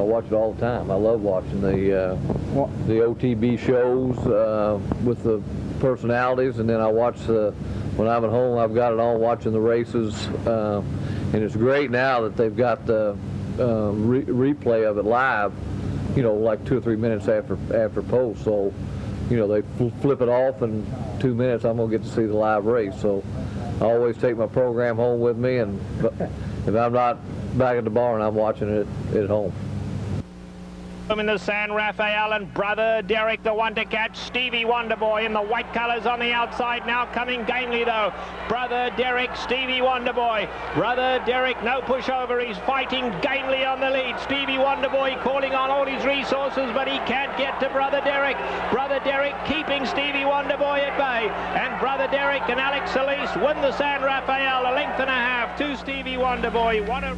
watch it all the time. I love watching the OTB shows with the personalities, and then I watch when I'm at home. I've got it on watching the races, and it's great now that they've got the replay of it live. You know, like 2 or 3 minutes after post. So, you know, they flip it off in 2 minutes. I'm gonna get to see the live race. So, I always take my program home with me, and if I'm not back at the barn, I'm watching it at home. In the San Rafael, and Brother Derek, the one to catch. Stevie Wonderboy in the white colors on the outside, now coming gamely though. Brother Derek, Stevie Wonderboy. Brother Derek, no pushover, he's fighting gamely on the lead. Stevie Wonderboy calling on all his resources, but he can't get to Brother Derek. Brother Derek keeping Stevie Wonderboy at bay, and Brother Derek and Alex Solis win the San Rafael, a length and a half to Stevie Wonderboy. What a...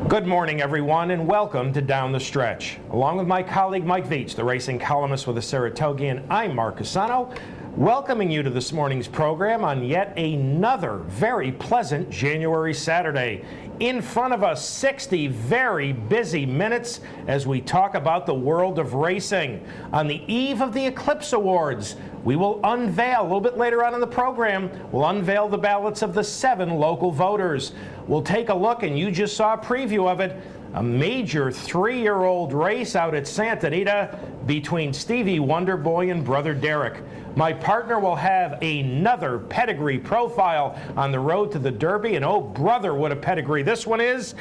Good morning, everyone, and welcome to Down the Stretch. Along with my colleague Mike VIETCH, the racing columnist with the Saratogian, I'm Mark CUSANO, welcoming you to this morning's program on yet another very pleasant January Saturday. In front of us, 60 very busy minutes as we talk about the world of racing. On the eve of the Eclipse Awards, we will unveil, a little bit later on in the program, we'll unveil the ballots of the 7 local voters. We'll take a look, and you just saw a preview of it, a major 3-year-old race out at Santa Anita between Stevie Wonderboy and Brother Derek. My partner will have another pedigree profile on the road to the Derby, and oh brother, what a pedigree this one is.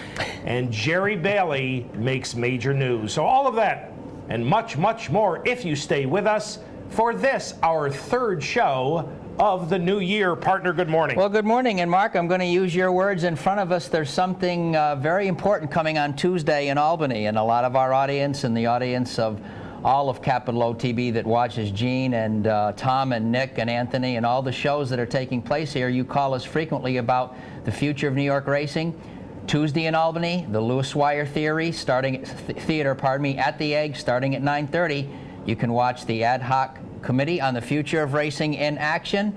And Jerry Bailey makes major news. So all of that and much, much more if you stay with us for this, our 3rd show of the new year. Partner, good morning. Well, good morning. And Mark, I'm going to use your words in front of us. There's something very important coming on Tuesday in Albany, and a lot of our audience and the audience of all of Capital OTB that watches Gene and Tom and Nick and Anthony and all the shows that are taking place here. You call us frequently about the future of New York racing. Tuesday in Albany, the Lewis Swire Theater, at the Egg, starting at 9:30. You can watch the ad hoc committee on the future of racing in action.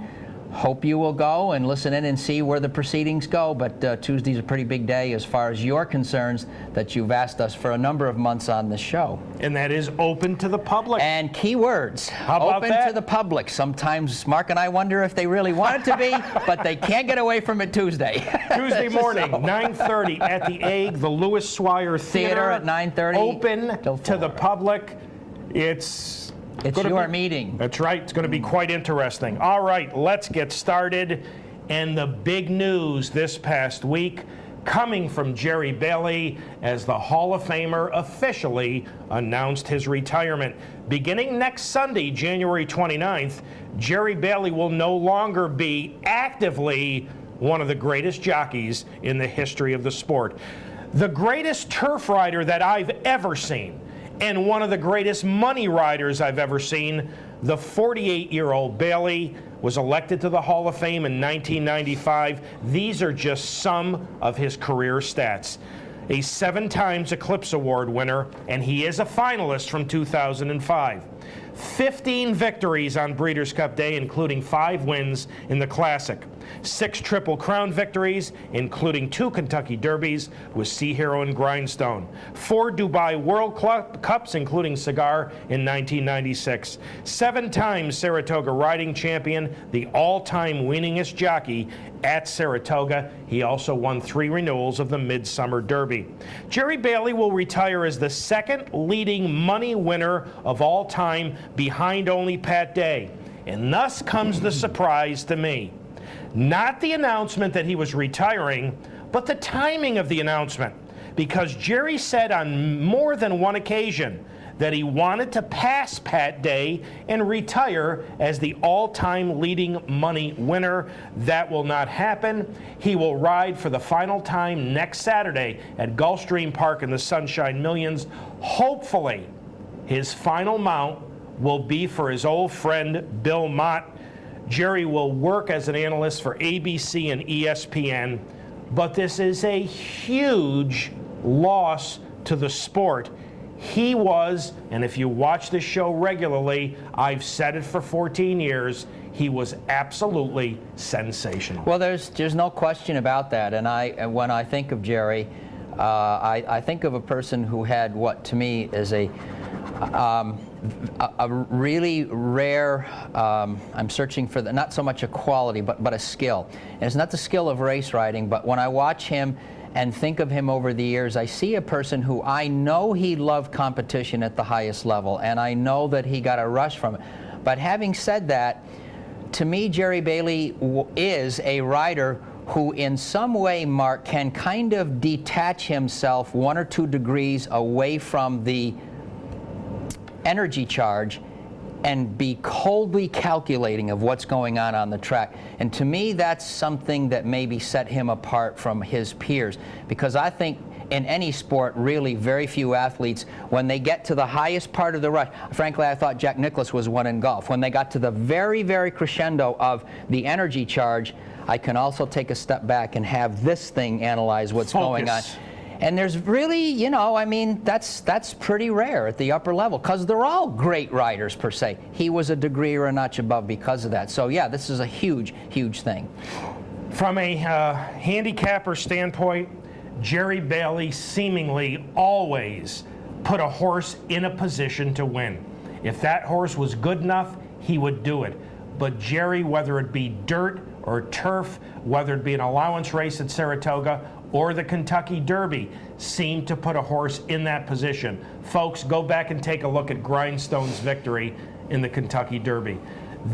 Hope you will go and listen in and see where the proceedings go, but Tuesday's a pretty big day as far as your concerns that you've asked us for a number of months on the show. And that is open to the public. And key words, how about open that? To the public. Sometimes Mark and I wonder if they really want it to be, but they can't get away from it Tuesday. Tuesday morning, 9:30 at the Egg, the Lewis Swire Theater at 9:30. Open to the public. It's your meeting. That's right. It's going to be quite interesting. All right, let's get started. And the big news this past week coming from Jerry Bailey as the Hall of Famer officially announced his retirement. Beginning next Sunday, January 29th, Jerry Bailey will no longer be actively one of the greatest jockeys in the history of the sport. The greatest turf rider that I've ever seen, and one of the greatest money riders I've ever seen, the 48-year-old Bailey was elected to the Hall of Fame in 1995. These are just some of his career stats. A 7 times Eclipse Award winner, and he is a finalist from 2005. 15 victories on Breeders' Cup Day, including 5 wins in the Classic. 6 Triple Crown victories, including 2 Kentucky Derbies with Sea Hero and Grindstone. 4 Dubai World Cups, including Cigar in 1996. 7 times Saratoga Riding Champion, the all-time winningest jockey at Saratoga. He also won 3 renewals of the Midsummer Derby. Jerry Bailey will retire as the 2nd leading money winner of all time, behind only Pat Day. And thus comes the surprise to me. Not the announcement that he was retiring, but the timing of the announcement. Because Jerry said on more than one occasion that he wanted to pass Pat Day and retire as the all-time leading money winner. That will not happen. He will ride for the final time next Saturday at Gulfstream Park in the Sunshine Millions. Hopefully, his final mount will be for his old friend Bill Mott. Jerry will work as an analyst for ABC and ESPN, but this is a huge loss to the sport. He was, and if you watch this show regularly, I've said it for 14 years, he was absolutely sensational. Well, there's no question about that. And when I think of Jerry, I think of a person who had what to me is a really rare, I'm searching for not so much a quality, but a skill. And it's not the skill of race riding, but when I watch him and think of him over the years, I see a person who I know he loved competition at the highest level, and I know that he got a rush from it. But having said that, to me, Jerry Bailey is a rider who in some way, Mark, can kind of detach himself 1 or 2 degrees away from the energy charge and be coldly calculating of what's going on the track. And to me, that's something that maybe set him apart from his peers, because I think in any sport, really very few athletes, when they get to the highest part of the rush, frankly, I thought Jack Nicklaus was one in golf. When they got to the very, very crescendo of the energy charge, I can also take a step back and have this thing analyze what's going on. And there's really, you know, I mean, that's pretty rare at the upper level, because they're all great riders per se. He was a degree or a notch above because of that. So yeah, this is a huge, huge thing. From a handicapper standpoint, Jerry Bailey seemingly always put a horse in a position to win. If that horse was good enough, he would do it. But Jerry, whether it be dirt or turf, whether it be an allowance race at Saratoga or the Kentucky Derby, seemed to put a horse in that position. Folks, go back and take a look at Grindstone's victory in the Kentucky Derby.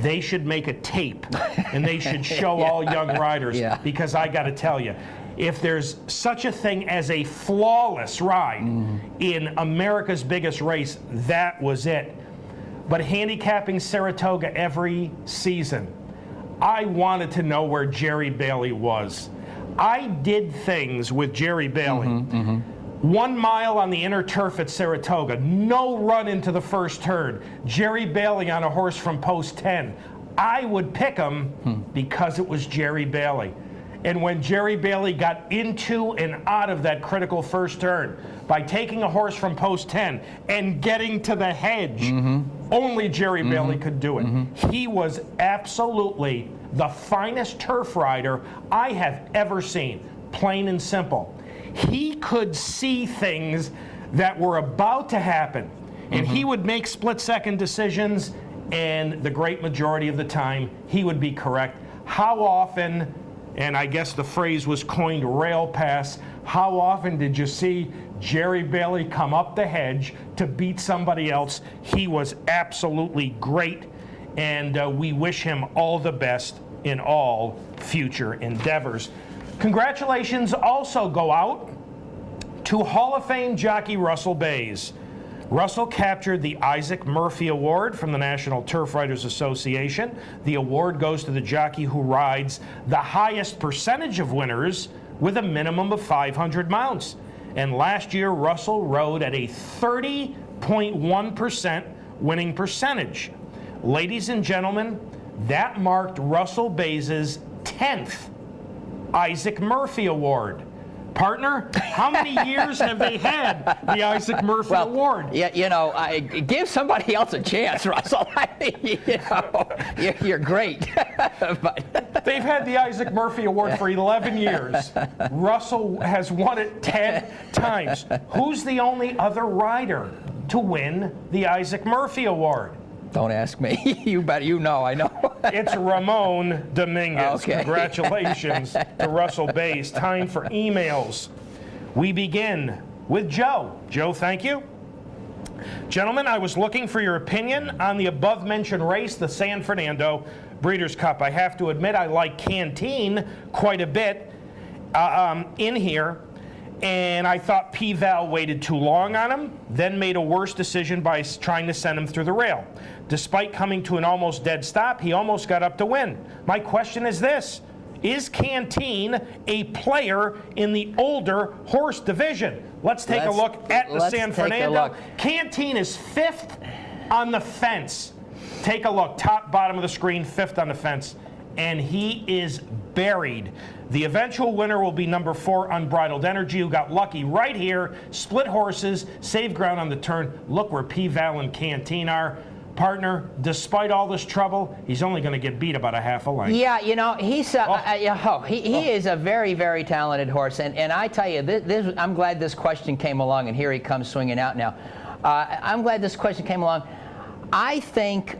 They should make a tape, and they should show all young riders, because I got to tell you, if there's such a thing as a flawless ride in America's biggest race, that was it. But handicapping Saratoga every season, I wanted to know where Jerry Bailey was. I did things with Jerry Bailey. 1 mile on the inner turf at Saratoga, no run into the first turn. Jerry Bailey on a horse from post 10. I would pick him because it was Jerry Bailey. And when Jerry Bailey got into and out of that critical first turn, by taking a horse from post 10 and getting to the hedge, only Jerry Bailey could do it. He was absolutely the finest turf rider I have ever seen, plain and simple. He could see things that were about to happen, and he would make split-second decisions, and the great majority of the time, he would be correct. How often, and I guess the phrase was coined rail pass, how often did you see Jerry Bailey come up the hedge to beat somebody else? He was absolutely great, and we wish him all the best in all future endeavors. Congratulations also go out to Hall of Fame jockey Russell Bays. Russell captured the Isaac Murphy Award from the National Turf Riders Association. The award goes to the jockey who rides the highest percentage of winners with a minimum of 500 mounts. And last year, Russell rode at a 30.1% winning percentage. Ladies and gentlemen, that marked Russell Bays' 10th Isaac Murphy Award. Partner, how many years have they had the Isaac Murphy Award? Yeah, you know, give somebody else a chance, Russell. You know, you're great. But they've had the Isaac Murphy Award for 11 years. Russell has won it 10 times. Who's the only other rider to win the Isaac Murphy Award? Don't ask me. You bet. You know, I know. It's Ramon Dominguez. Okay. Congratulations to Russell Bays. Time for emails. We begin with Joe. Joe, thank you. Gentlemen, I was looking for your opinion on the above-mentioned race, the San Fernando Breeders' Cup. I have to admit I like Canteen quite a bit in here. And I thought P-Val waited too long on him, then made a worse decision by trying to send him through the rail. Despite coming to an almost dead stop, he almost got up to win. My question is this: is Canteen a player in the older horse division? Let's take a look at the San Fernando. Canteen is 5th on the fence. Take a look, top, bottom of the screen, 5th on the fence. And he is buried. The eventual winner will be number 4, Unbridled Energy, who got lucky right here, split horses, saved ground on the turn. Look where P-Val and Canteen are. Partner, despite all this trouble, he's only going to get beat about a half a length. Yeah, you know, he's he is a very, very talented horse. And I tell you, I'm glad this question came along, and here he comes swinging out now. I'm glad this question came along. I think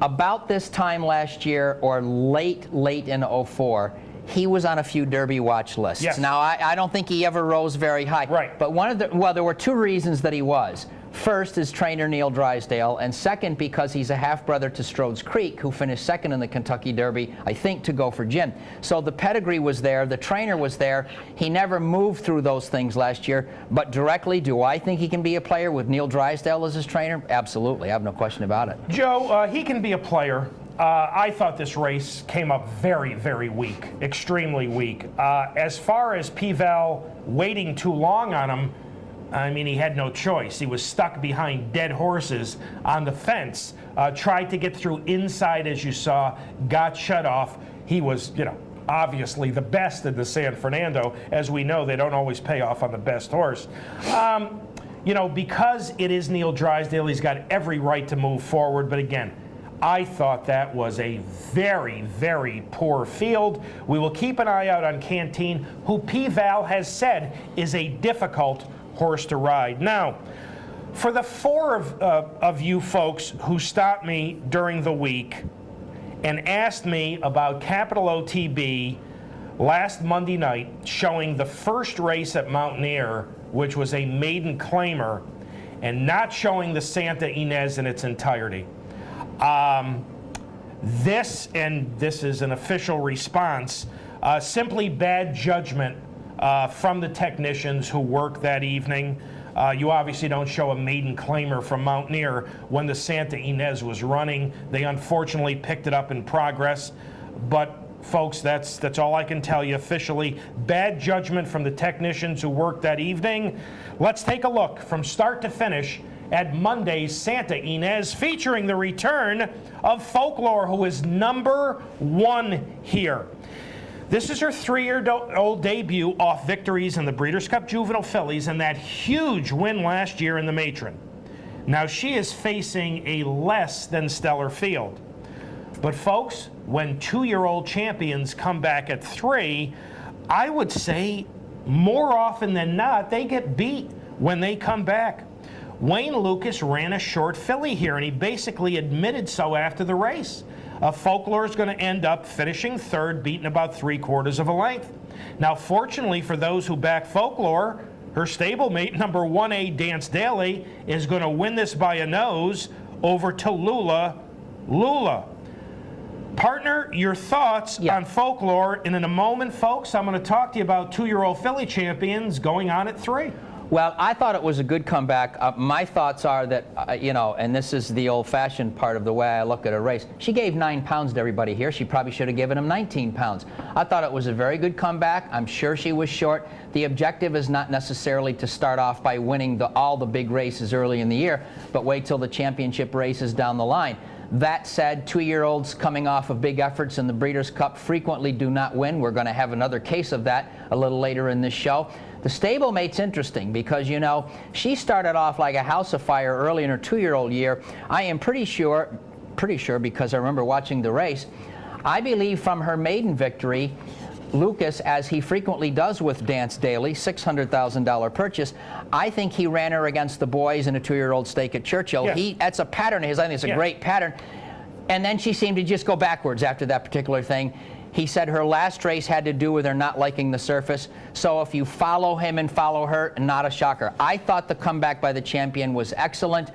about this time last year, or late in '04, he was on a few Derby watch lists. Yes. Now, I don't think he ever rose very high. Right. But there were 2 reasons that he was. First, his trainer Neil Drysdale, and second, because he's a half-brother to Strode's Creek, who finished 2nd in the Kentucky Derby, I think, to go for Jim. So the pedigree was there, the trainer was there. He never moved through those things last year, but directly, do I think he can be a player with Neil Drysdale as his trainer? Absolutely, I have no question about it. Joe, he can be a player. I thought this race came up very, very weak, extremely weak. As far as P-Val waiting too long on him, I mean, he had no choice. He was stuck behind dead horses on the fence, tried to get through inside, as you saw, got shut off. He was, you know, obviously the best in the San Fernando. As we know, they don't always pay off on the best horse. You know, because it is Neil Drysdale, he's got every right to move forward. But again, I thought that was a very, very poor field. We will keep an eye out on Canteen, who P-Val has said is a difficult horse to ride. Now, for the 4 of you folks who stopped me during the week and asked me about Capital OTB last Monday night, showing the first race at Mountaineer, which was a maiden claimer, and not showing the Santa Ynez in its entirety. This is an official response, simply bad judgment from the technicians who worked that evening. You obviously don't show a maiden claimer from Mountaineer when the Santa Ynez was running. They unfortunately picked it up in progress. But folks, that's all I can tell you officially. Bad judgment from the technicians who worked that evening. Let's take a look from start to finish at Monday's Santa Ynez, featuring the return of Folklore, who is number 1 here. This is her 3-year-old debut off victories in the Breeders' Cup Juvenile Fillies and that huge win last year in the Matron. Now she is facing a less than stellar field. But folks, when 2-year-old champions come back at 3, I would say more often than not, they get beat when they come back. Wayne Lucas ran a short filly here, and he basically admitted so after the race. Folklore is going to end up finishing 3rd, beaten about 3/4 of a length. Now, fortunately for those who back Folklore, her stablemate, number 1A, Dance Daily, is going to win this by a nose over Tallulah Lula. Partner, your thoughts on Folklore. And in a moment, folks, I'm going to talk to you about 2-year-old filly champions going on at 3. Well, I thought it was a good comeback. My thoughts are that, you know, and this is the old-fashioned part of the way I look at a race. She gave 9 pounds to everybody here. She probably should have given him 19 pounds. I thought it was a very good comeback. I'm sure she was short. The objective is not necessarily to start off by winning all the big races early in the year, but wait till the championship races down the line. That said, 2-year-olds coming off of big efforts in the Breeders' Cup frequently do not win. We're going to have another case of that a little later in this show. The stablemate's interesting because, you know, she started off like a house of fire early in her 2-year-old year. I am pretty sure because I remember watching the race. I believe from her maiden victory, Lucas, as he frequently does with Dance Daily, $600,000 purchase, I think he ran her against the boys in a 2-year-old stake at Churchill. Yes. That's a pattern of his. I think it's a great pattern. And then she seemed to just go backwards after that particular thing. He said her last race had to do with her not liking the surface. So if you follow him and follow her, not a shocker. I thought the comeback by the champion was excellent.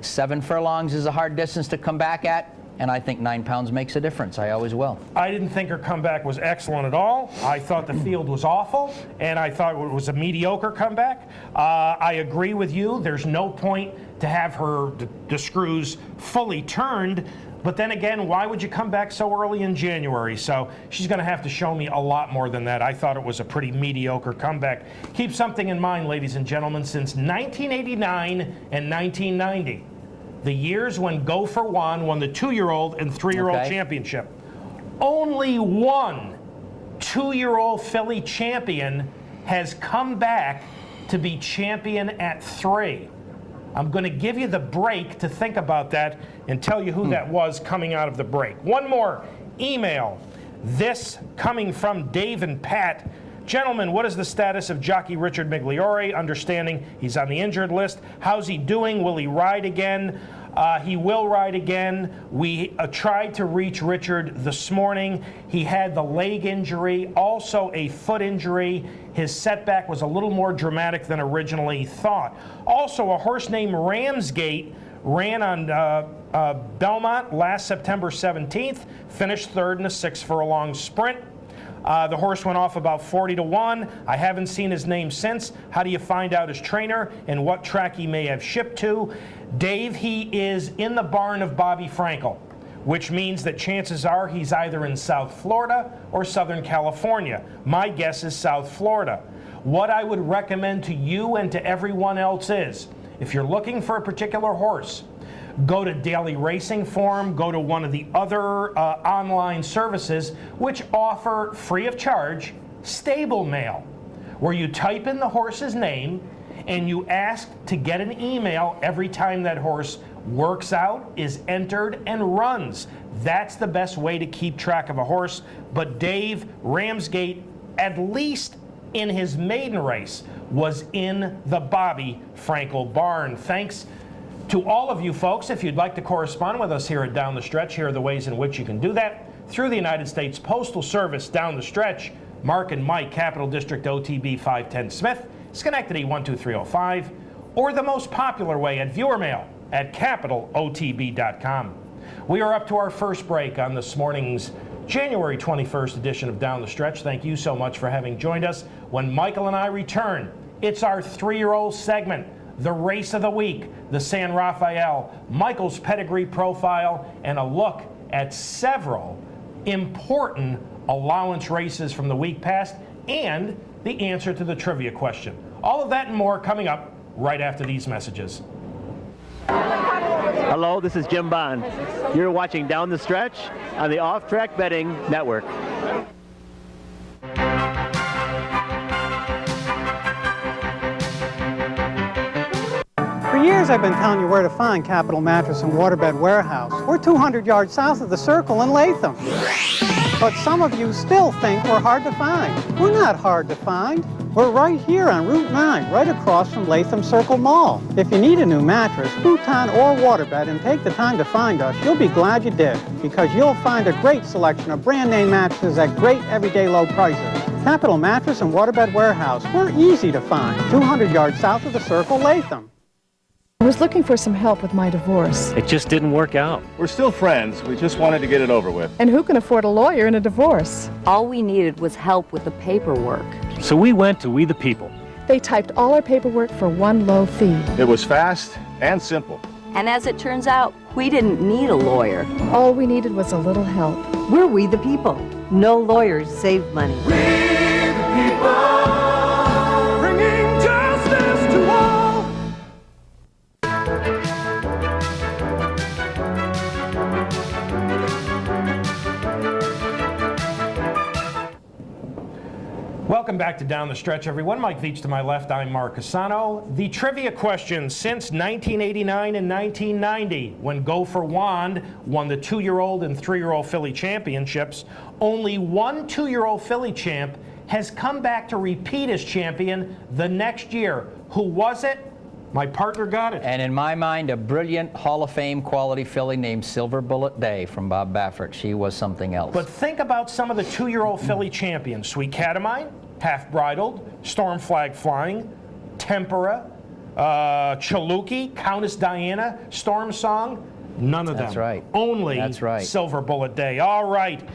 7 furlongs is a hard distance to come back at. and I think 9 pounds makes a difference. I always will. I didn't think her comeback was excellent at all. I thought the field was awful, and I thought it was a mediocre comeback. I agree with you. There's no point to have her the screws fully turned. But then again, why would you come back so early in January? So she's going to have to show me a lot more than that. I thought it was a pretty mediocre comeback. Keep something in mind, ladies and gentlemen, since 1989 and 1990. The years when Go for Juan won the 2-year-old and 3-year-old championship. Only one 2-year-old filly champion has come back to be champion at 3. I'm going to give you the break to think about that and tell you who that was coming out of the break. One more email. This coming from Dave and Pat. Gentlemen, what is the status of jockey Richard Migliore? Understanding he's on the injured list. How's he doing? Will he ride again? He will ride again. We tried to reach Richard this morning. He had the leg injury, also a foot injury. His setback was a little more dramatic than originally thought. Also, a horse named Ramsgate ran on Belmont last September 17th, finished 3rd in a 6-furlong sprint. The horse went off about 40-1. I haven't seen his name since. How do you find out his trainer and what track he may have shipped to? Dave, he is in the barn of Bobby Frankel, which means that chances are he's either in South Florida or Southern California. My guess is South Florida. What I would recommend to you and to everyone else is, if you're looking for a particular horse, go to Daily Racing Form, go to one of the other online services which offer, free of charge, stable mail, where you type in the horse's name and you ask to get an email every time that horse works out, is entered, and runs. That's the best way to keep track of a horse. But Dave Ramsgate, at least in his maiden race, was in the Bobby Frankel barn. Thanks to all of you folks. If you'd like to correspond with us here at Down the Stretch, here are the ways in which you can do that. Through the United States Postal Service, Down the Stretch, Mark and Mike, Capital District, OTB 510 Smith, Schenectady 12305, or the most popular way at viewer mail at capitalotb.com. We are up to our first break on this morning's January 21st edition of Down the Stretch. Thank you so much for having joined us. When Michael and I return, it's our 3-year-old segment, the race of the week, the San Rafael, Michael's pedigree profile, and a look at several important allowance races from the week past, and the answer to the trivia question. All of that and more coming up right after these messages. Hello, this is Jim Bond. You're watching Down the Stretch on the Off-Track Betting Network. For years I've been telling you where to find Capital Mattress and Waterbed Warehouse. We're 200 yards south of the Circle in Latham. But some of you still think we're hard to find. We're not hard to find. We're right here on Route 9, right across from Latham Circle Mall. If you need a new mattress, futon, or waterbed and take the time to find us, you'll be glad you did, because you'll find a great selection of brand name mattresses at great everyday low prices. Capital Mattress and Waterbed Warehouse, we're easy to find, 200 yards south of the Circle, Latham. I was looking for some help with my divorce. It just didn't work out. We're still friends. We just wanted to get it over with. And who can afford a lawyer in a divorce? All we needed was help with the paperwork. So we went to We the People. They typed all our paperwork for one low fee. It was fast and simple. And as it turns out, we didn't need a lawyer. All we needed was a little help. We're We the People. No lawyers save money. We the people, bringing justice to all. Welcome back to Down the Stretch, everyone. Mike VIETCH to my left, I'm Mark CUSANO. The trivia question: since 1989 and 1990, when Go for Wand won the 2-year-old and 3-year-old filly championships, only one 2-year-old filly champ has come back to repeat as champion the next year. Who was it? My partner got it. And in my mind, a brilliant Hall of Fame quality filly named Silver Bullet Day from Bob Baffert. She was something else. But think about some of the 2-year-old filly champions: Sweet Catamine, Half Bridled, Storm Flag Flying, Tempera, Chaluki, Countess Diana, Storm Song. None of them. That's right. Only That's right. Silver Bullet Day. All right.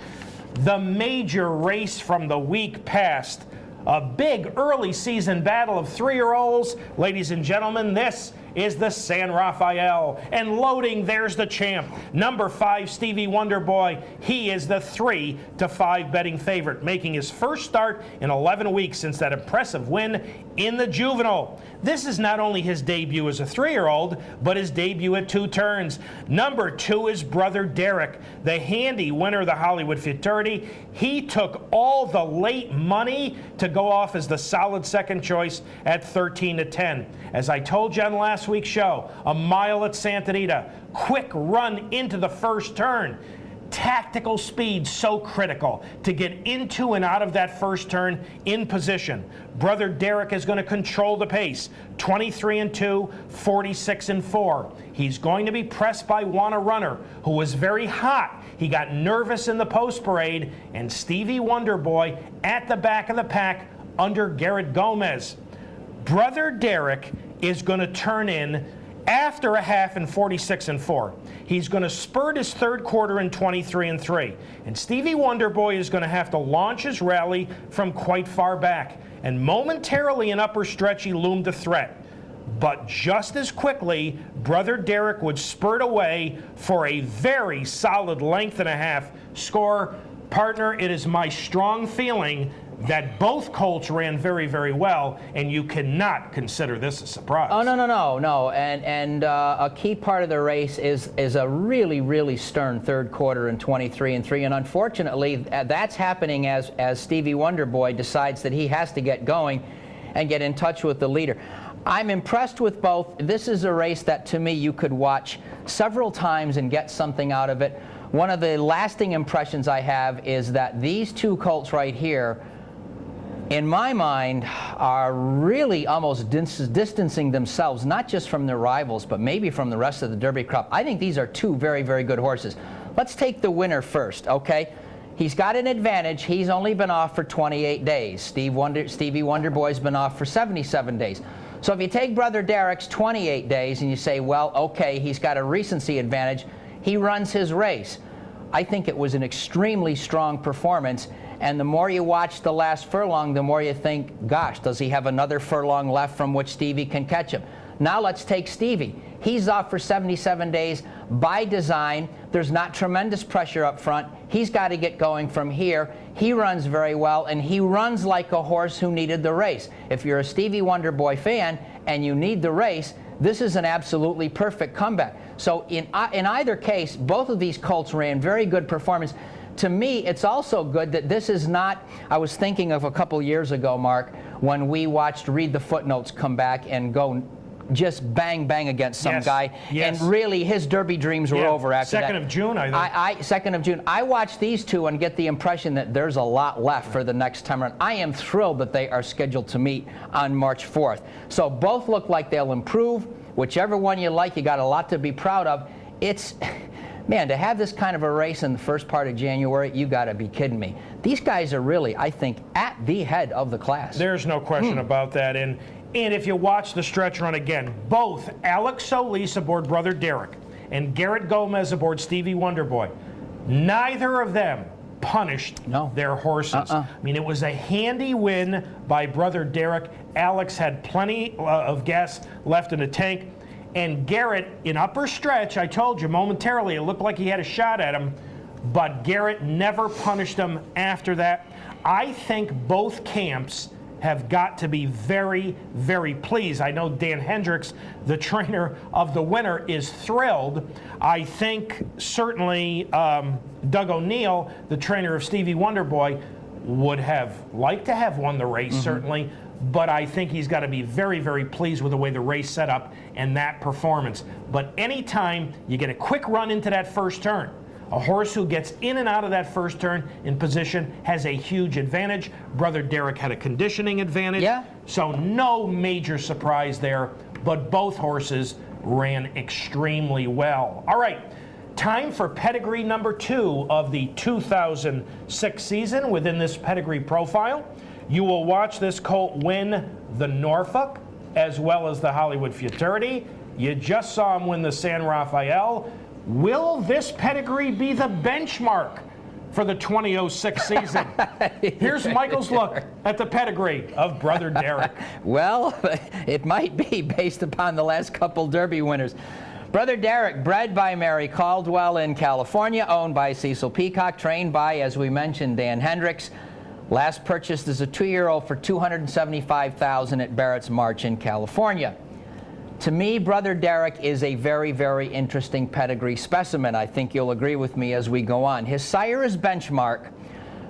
The major race from the week past. A big early season battle of 3-year-olds. Ladies and gentlemen, this is the San Rafael. And loading, there's the champ. Number 5, Stevie Wonder Boy. He is the 3-5 betting favorite, making his first start in 11 weeks since that impressive win in the juvenile. This is not only his debut as a 3-year-old, but his debut at 2 turns. Number 2 is Brother Derek, the handy winner of the Hollywood Futurity. He took all the late money to go off as the solid second choice at 13-10. As I told you on last week's show, a mile at Santa Anita, quick run into the first turn. Tactical speed so critical to get into and out of that first turn in position. Brother Derek is going to control the pace. 23-2, 46-4. He's going to be pressed by Wanna Runner, who was very hot. He got nervous in the post parade, and Stevie Wonder Boy at the back of the pack under Garrett Gomez. Brother Derek is going to turn in after a half in 46-4. He's going to spurt his third quarter in 23-3. And Stevie Wonder Boy is going to have to launch his rally from quite far back. And momentarily in upper stretch, he loomed a threat. But just as quickly, Brother Derek would spurt away for a very solid length and a half score. Partner, it is my strong feeling that both colts ran very, very well, and you cannot consider this a surprise. Oh, no. And a key part of the race is a really, really stern third quarter in 23-3. And unfortunately, that's happening as Stevie Wonder Boy decides that he has to get going and get in touch with the leader. I'm impressed with both. This is a race that, to me, you could watch several times and get something out of it. One of the lasting impressions I have is that these two colts right here, in my mind, are really almost distancing themselves, not just from their rivals, but maybe from the rest of the Derby crop. I think these are two very, very good horses. Let's take the winner first, okay? He's got an advantage. He's only been off for 28 days. Stevie Wonder Boy's been off for 77 days. So if you take Brother Derek's 28 days and you say, well, okay, he's got a recency advantage, he runs his race. I think it was an extremely strong performance. And the more you watch the last furlong, the more you think, gosh, does he have another furlong left from which Stevie can catch him? Now let's take Stevie. He's off for 77 days by design. There's not tremendous pressure up front. He's got to get going from here. He runs very well, and he runs like a horse who needed the race. If you're a Stevie Wonder Boy fan and you need the race, this is an absolutely perfect comeback. So in either case, both of these colts ran very good performance. To me, it's also good that this is not, I was thinking of a couple years ago, Mark, when we watched Read the Footnotes come back and go just bang, bang against some guy. Yes. And really, his Derby dreams were over after that. 2nd of June, I think. 2nd of June. I watched these two and get the impression that there's a lot left for the next time around. I am thrilled that they are scheduled to meet on March 4th. So both look like they'll improve. Whichever one you like, you got a lot to be proud of. It's... Man, to have this kind of a race in the first part of January, you got to be kidding me. These guys are really, I think, at the head of the class. There's no question about that. And if you watch the stretch run again, both Alex Solis aboard Brother Derek and Garrett Gomez aboard Stevie Wonder Boy, neither of them punished their horses. I mean, it was a handy win by Brother Derek. Alex had plenty of gas left in the tank. And Garrett, in upper stretch, I told you momentarily, it looked like he had a shot at him, but Garrett never punished him after that. I think both camps have got to be very, very pleased. I know Dan Hendricks, the trainer of the winner, is thrilled. I think certainly Doug O'Neill, the trainer of Stevie Wonder Boy, would have liked to have won the race, certainly. But I think he's got to be very, very pleased with the way the race set up and that performance. But anytime you get a quick run into that first turn, a horse who gets in and out of that first turn in position has a huge advantage. Brother Derek had a conditioning advantage. So no major surprise there, but both horses ran extremely well. All right, time for pedigree number 2 of the 2006 season within this pedigree profile. You will watch this colt win the Norfolk as well as the Hollywood Futurity. You just saw him win the San Rafael. Will this pedigree be the benchmark for the 2006 season? Here's Michael's look at the pedigree of Brother Derek. Well, it might be based upon the last couple Derby winners. Brother Derek, bred by Mary Caldwell in California, owned by Cecil Peacock, trained by, as we mentioned, Dan Hendricks. Last purchased as a 2-year-old for $275,000 at Barrett's March in California. To me, Brother Derek is a very, very interesting pedigree specimen. I think you'll agree with me as we go on. His sire is Benchmark,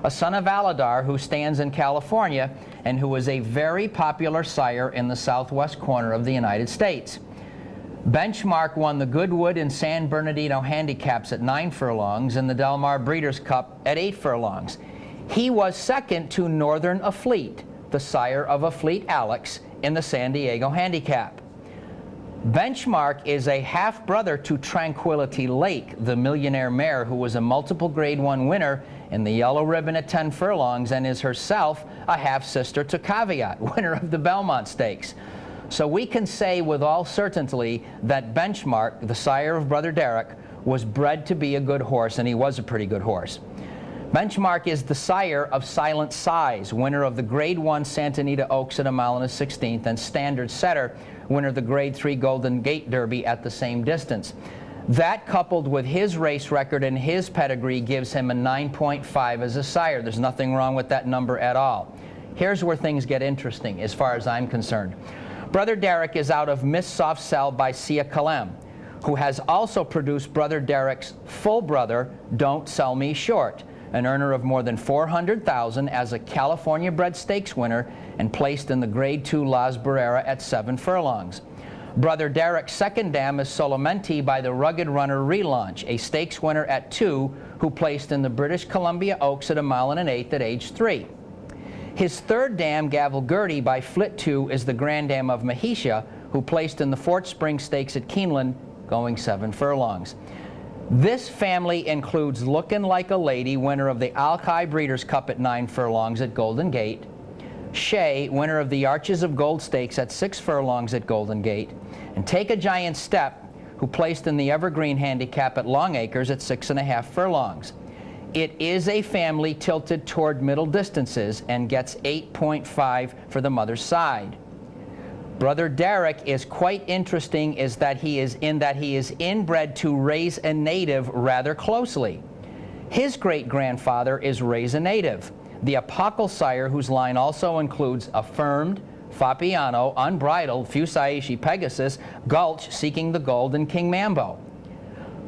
a son of Aladar who stands in California and who is a very popular sire in the southwest corner of the United States. Benchmark won the Goodwood and San Bernardino handicaps at 9 furlongs and the Del Mar Breeders' Cup at 8 furlongs. He was second to Northern Affleet, the sire of Affleet Alex, in the San Diego handicap. Benchmark is a half-brother to Tranquility Lake, the millionaire mare who was a multiple Grade 1 winner in the Yellow Ribbon at 10 furlongs and is herself a half-sister to Caveat, winner of the Belmont Stakes. So we can say with all certainty that Benchmark, the sire of Brother Derek, was bred to be a good horse, and he was a pretty good horse. Benchmark is the sire of Silent Size, winner of the Grade 1 Santa Anita Oaks at 1 1/16, and Standard Setter, winner of the Grade 3 Golden Gate Derby at the same distance. That, coupled with his race record and his pedigree, gives him a 9.5 as a sire. There's nothing wrong with that number at all. Here's where things get interesting as far as I'm concerned. Brother Derek is out of Miss Soft Cell by Sia Kalem, who has also produced Brother Derek's full brother, Don't Sell Me Short, an earner of more than $400,000 as a California-bred stakes winner and placed in the Grade 2 Las Barrera at 7 furlongs. Brother Derek's second dam is Solomenti by the Rugged Runner Relaunch, a stakes winner at 2 who placed in the British Columbia Oaks at 1 1/8 at age 3. His third dam, Gavel Gertie by Flit 2, is the Grand Dam of Mahisha, who placed in the Fort Spring Stakes at Keeneland, going 7 furlongs. This family includes Lookin' Like a Lady, winner of the Alki Breeders' Cup at 9 furlongs at Golden Gate, Shea, winner of the Arches of Gold Stakes at 6 furlongs at Golden Gate, and Take a Giant Step, who placed in the Evergreen Handicap at Long Acres at 6.5 furlongs. It is a family tilted toward middle distances and gets 8.5 for the mother's side. Brother Derek is quite interesting is that he is inbred to Raise a Native rather closely. His great-grandfather is Raise a Native, the apocal sire whose line also includes Affirmed, Fabiano, Unbridled, Fusaishi Pegasus, Gulch, Seeking the Gold, and King Mambo.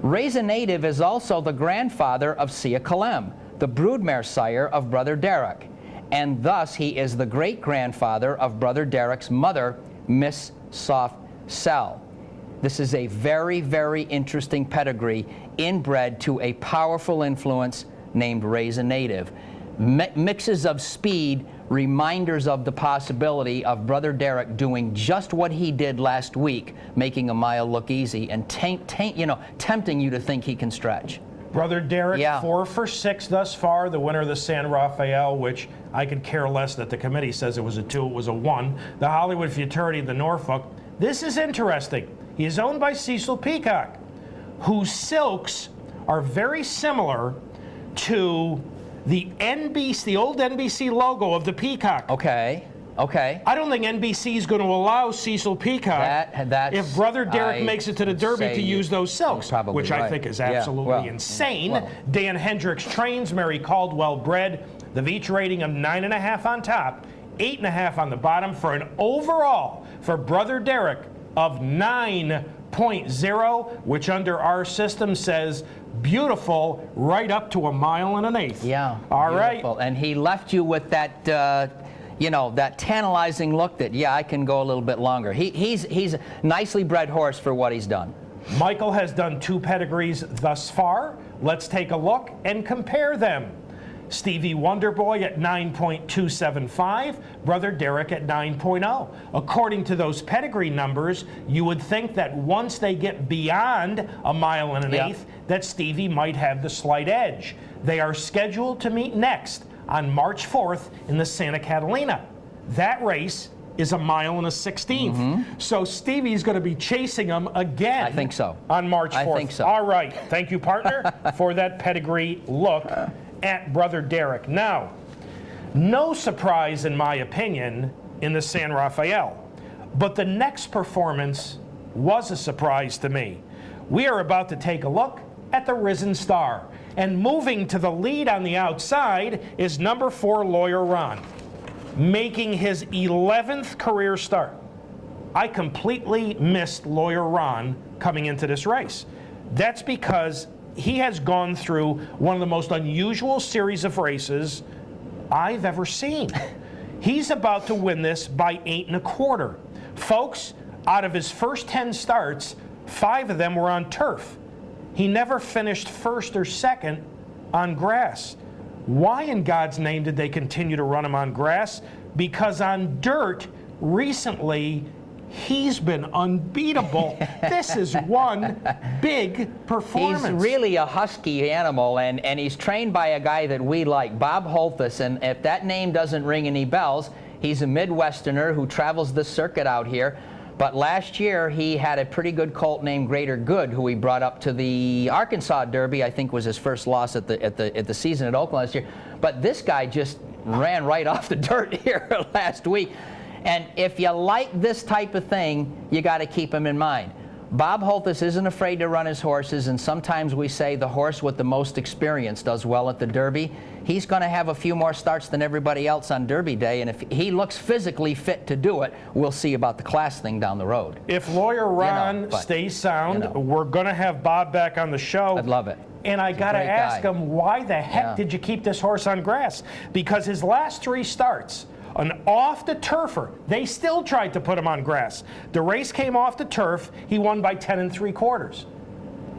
Raise a Native is also the grandfather of Sia Kalem, the broodmare sire of Brother Derek, and thus he is the great-grandfather of Brother Derek's mother, Miss Soft Cell. This is a very, very interesting pedigree inbred to a powerful influence named Raise a Native. Mixes of speed, reminders of the possibility of Brother Derek doing just what he did last week, making a mile look easy and tempting you to think he can stretch. Brother Derek, 4 for 6 thus far, the winner of the San Rafael, which I could care less that the committee says it was a 2, it was a 1. The Hollywood Futurity, the Norfolk. This is interesting. He is owned by Cecil Peacock, whose silks are very similar to the NBC, the old NBC logo of the Peacock. Okay. Okay. I don't think NBC is going to allow Cecil Peacock, if Brother Derek makes it to the Derby, to use those silks, which I think is absolutely insane. Dan Hendricks trains, Mary Caldwell bred, the VIETCH rating of 9.5 on top, 8.5 on the bottom for an overall for Brother Derek of 9.0, which under our system says beautiful right up to 1 1/8. Yeah. All right. And he left you with that, that tantalizing look that, I can go a little bit longer. He's a nicely bred horse for what he's done. Michael has done 2 pedigrees thus far. Let's take a look and compare them. Stevie Wonderboy at 9.275, Brother Derek at 9.0. According to those pedigree numbers, you would think that once they get beyond 1 1/8, that Stevie might have the slight edge. They are scheduled to meet next on March 4th in the Santa Catalina. That race is 1 1/16. So Stevie's going to be chasing him again. I think so. On March 4th. I think so. All right. Thank you, partner, for that pedigree look at Brother Derek. Now, no surprise, in my opinion, in the San Rafael. But the next performance was a surprise to me. We are about to take a look at the Risen Star. And moving to the lead on the outside is number 4, Lawyer Ron, making his 11th career start. I completely missed Lawyer Ron coming into this race. That's because he has gone through one of the most unusual series of races I've ever seen. He's about to win this by 8 1/4. Folks, out of his first 10 starts, 5 of them were on turf. He never finished first or second on grass. Why in God's name did they continue to run him on grass? Because on dirt, recently, he's been unbeatable. This is one big performance. He's really a husky animal, and he's trained by a guy that we like, Bob Holthus, and if that name doesn't ring any bells, he's a Midwesterner who travels the circuit out here. But last year, he had a pretty good colt named Greater Good, who he brought up to the Arkansas Derby. I think was his first loss at the season at Oakland last year. But this guy just ran right off the dirt here last week. And if you like this type of thing, you got to keep him in mind. Bob Holthus isn't afraid to run his horses, and sometimes we say the horse with the most experience does well at the Derby. He's going to have a few more starts than everybody else on Derby Day, and if he looks physically fit to do it, we'll see about the class thing down the road. If Lawyer Ron stays sound, we're going to have Bob back on the show. I'd love it. And I got to ask him, why the heck did you keep this horse on grass? Because his last 3 starts, an off the turfer, they still tried to put him on grass. The race came off the turf. He won by 10 3/4.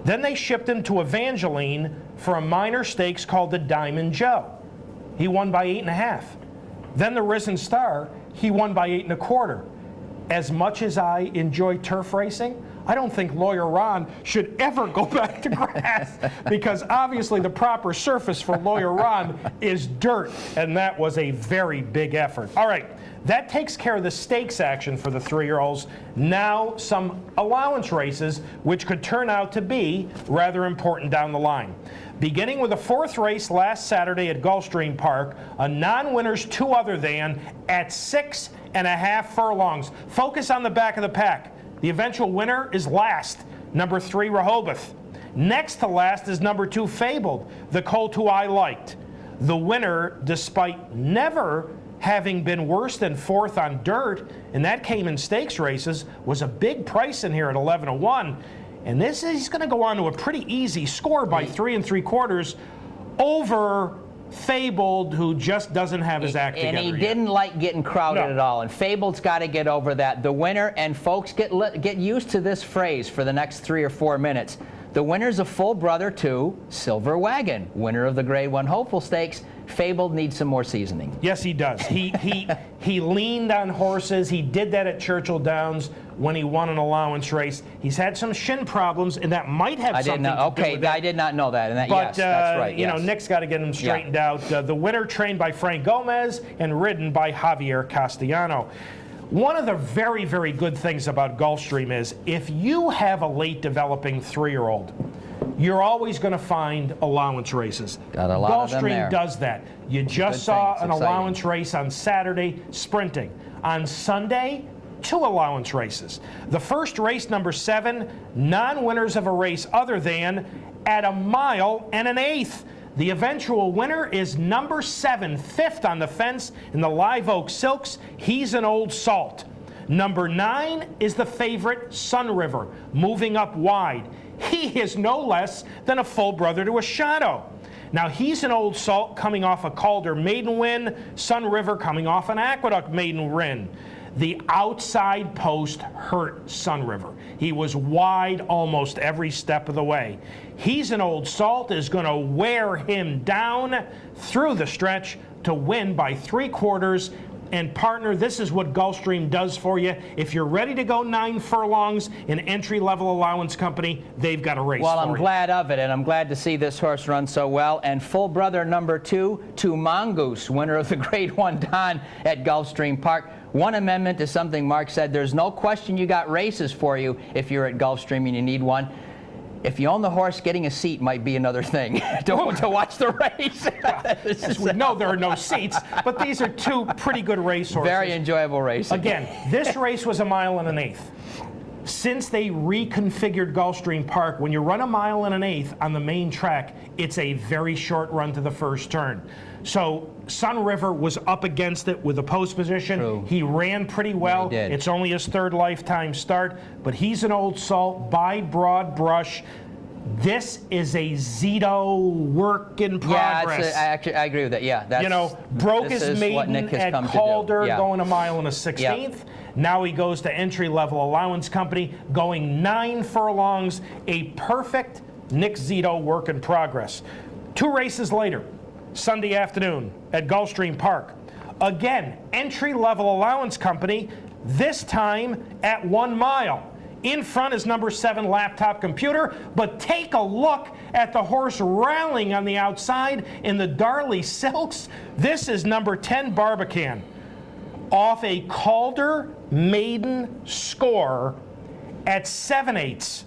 Then they shipped him to Evangeline for a minor stakes called the Diamond Joe. He won by 8 1/2. Then the Risen Star, he won by 8 1/4. As much as I enjoy turf racing, I don't think Lawyer Ron should ever go back to grass because obviously the proper surface for Lawyer Ron is dirt, and that was a very big effort. All right, that takes care of the stakes action for the 3-year-olds. Now some allowance races, which could turn out to be rather important down the line. Beginning with the 4th race last Saturday at Gulfstream Park, a non-winner's 2 other than at 6 1/2 furlongs. Focus on the back of the pack. The eventual winner is last, number 3, Rehoboth. Next to last is number 2, Fabled, the colt who I liked. The winner, despite never having been worse than 4th on dirt, and that came in stakes races, was a big price in here at 11 1. And he's going to go on to a pretty easy score by 3 3/4 over Fabled, who just doesn't have his act together. And he didn't like getting crowded at all. And Fabled's got to get over that. The winner, and folks, get used to this phrase for the next 3 or 4 minutes. The winner's a full brother to Silver Wagon, winner of the Grade 1 Hopeful Stakes. Fabled needs some more seasoning. Yes, he does. He leaned on horses. He did that at Churchill Downs when he won an allowance race. He's had some shin problems, and that might have something to do with it. I did not know that. And but yes, that's right. You know, Nick's got to get him straightened out. The winner trained by Frank Gomez and ridden by Javier Castellano. One of the very, very good things about Gulfstream is if you have a late developing 3-year-old, you're always going to find allowance races. Got a lot of them there. Gulfstream does that. You just saw an allowance race on Saturday, sprinting. On Sunday, 2 allowance races. The first race, number 7, non-winners of a race other than at 1 1/8. The eventual winner is number 7, 5th on the fence in the Live Oak Silks. He's an Old Salt. Number 9 is the favorite Sun River, moving up wide. He is no less than a full brother to a Shadow. Now, he's an Old Salt coming off a Calder maiden win, Sun River coming off an Aqueduct maiden win. The outside post hurt Sun River. He was wide almost every step of the way. He's an Old Salt, is going to wear him down through the stretch to win by 3/4. And partner, this is what Gulfstream does for you. If you're ready to go 9 furlongs in entry-level allowance company, they've got a race for you. Well, I'm glad of it, and I'm glad to see this horse run so well. And full brother number 2 to Mongoose, winner of the Grade 1 Don at Gulfstream Park. One amendment to something Mark said, there's no question you got races for you if you're at Gulfstream and you need one. If you own the horse, getting a seat might be another thing to watch the race. Yes, we know there are no seats, but these are two pretty good racehorses. Very enjoyable racing. Again, this race was 1 1/8 miles. Since they reconfigured Gulfstream Park, when you run 1 1/8 miles on the main track, it's a very short run to the first turn. So Sun River was up against it with a post position. True. He ran pretty well. Yeah, he did. It's only his 3rd lifetime start, but he's an old salt by broad brush. This is a Zito work in progress. Yeah, I agree with that. Yeah, that's, you know, broke his maiden at Calder, going 1 1/16 miles. Yeah. Now he goes to entry-level allowance company, going 9 furlongs. A perfect Nick Zito work in progress. 2 races later, Sunday afternoon at Gulfstream Park. Again, entry-level allowance company, this time at 1 mile. In front is number 7 Laptop Computer, but take a look at the horse rallying on the outside in the Darley Silks. This is number 10 Barbican, off a Calder maiden score at 7/8.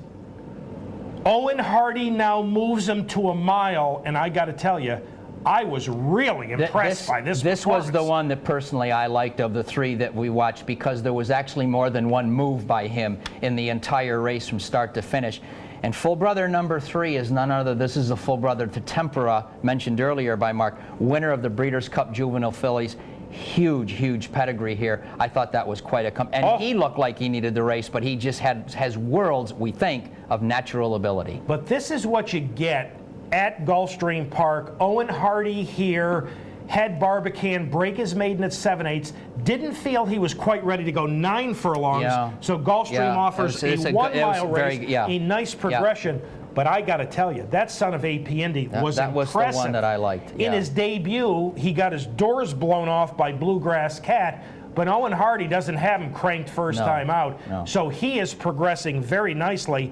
Owen Hardy now moves him to 1 mile, and I got to tell you, I was really impressed by this This was the one that personally I liked of the 3 that we watched, because there was actually more than one move by him in the entire race from start to finish. And full brother number 3 is none other. This is a full brother to Tempera, mentioned earlier by Mark, winner of the Breeders' Cup Juvenile Fillies. Huge pedigree here. I thought that was quite a and he looked like he needed the race, but he just has worlds, we think, of natural ability. But this is what you get at Gulfstream Park. Owen Hardy here had Barbican break his maiden at 7/8. Didn't feel he was quite ready to go 9 furlongs. Yeah. So Gulfstream offers a 1 mile race, a nice progression. But I got to tell you, that son of AP Indy was that impressive. was the one that I liked. In his debut, he got his doors blown off by Bluegrass Cat, but Owen Hardy doesn't have him cranked first time out. No. So he is progressing very nicely.